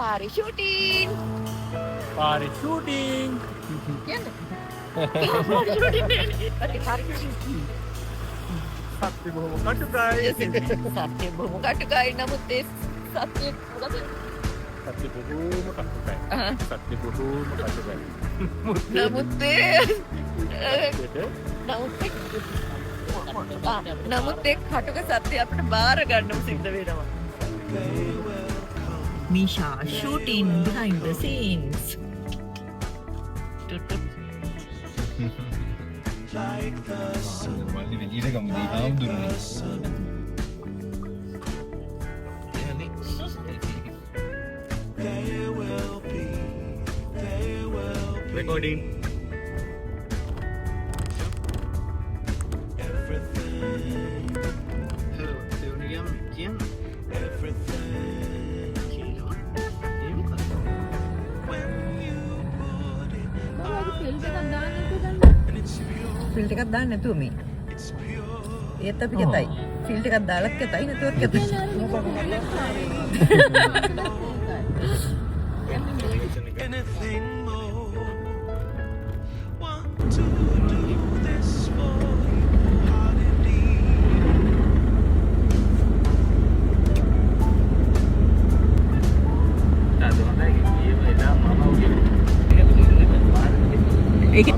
Parachuting. Parachuting. සත්‍ය බොහොම කටුකයි. සත්‍ය බොහොම කටුකයි. නමුත් ඒ සත්‍ය මොකද? සත්‍ය බොහොම කටුකයි. සත්‍ය බොහොම කටුකයි. නමුත් ඒ කටුක සත්‍ය අපිට බාර ගන්නම සිද්ධ වෙනවා. Misha shooting behind the scenes. මල්ලි විදියට ගමුදී ආම්දුරනේ. Recording. Hello, Teorium Kian. ෆිල්ට් එකක් දාන්න නැතුව මේ. ඒත් අපි කැතයි. ෆිල්ට් එකක් දාලත් කැතයි නැතුවත් කැතයි. Anything more. Want to do this for you, heart ඒක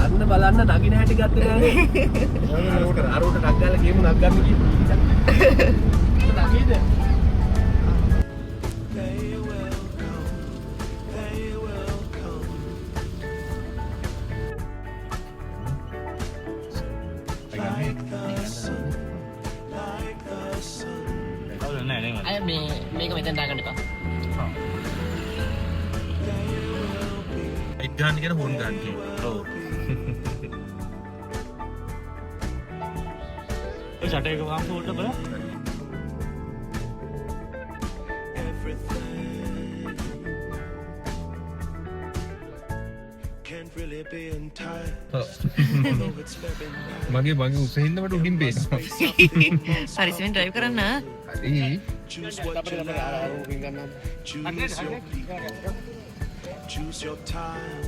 අන්න බලන්න නගින හැටි ගත්තේ නෑනේ. ඕකට අරෝට නක් ගාලා ගේමු නක් ගන්න කිව්වා. නගිද? අය මේක මෙතෙන් දාගන්න එපා. එක් ගන්න කියන හොන් ගන්න කිව්වා. ඔව්. ඒ ෂට් එක වම් ෆෝල්ඩ් බලන්න. මගේ උසහින්ද මට උඩින් පේනවා. හරිසින් ඩ්‍රයිව් කරන්න. හරි. Choose your time.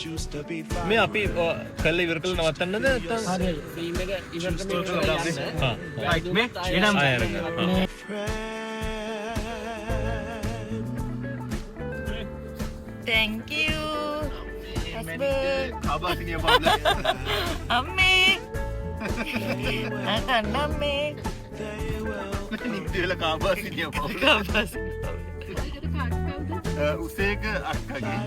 Choose to be fine. මේ අපි කල්ල ඉවර කළ නවත්තන්නද නැත්නම් හරි. ෆිල්ම් එක ඉවර කරලා යන්න. හා රයිට් මේ එනම් Thank you. කාබාසිනිය පාදලා. අම්මේ. අකන්න අම්මේ. නික්දේල කාබාසිනිය පාදලා. කාබාසිනිය. උසේක අක්කගේ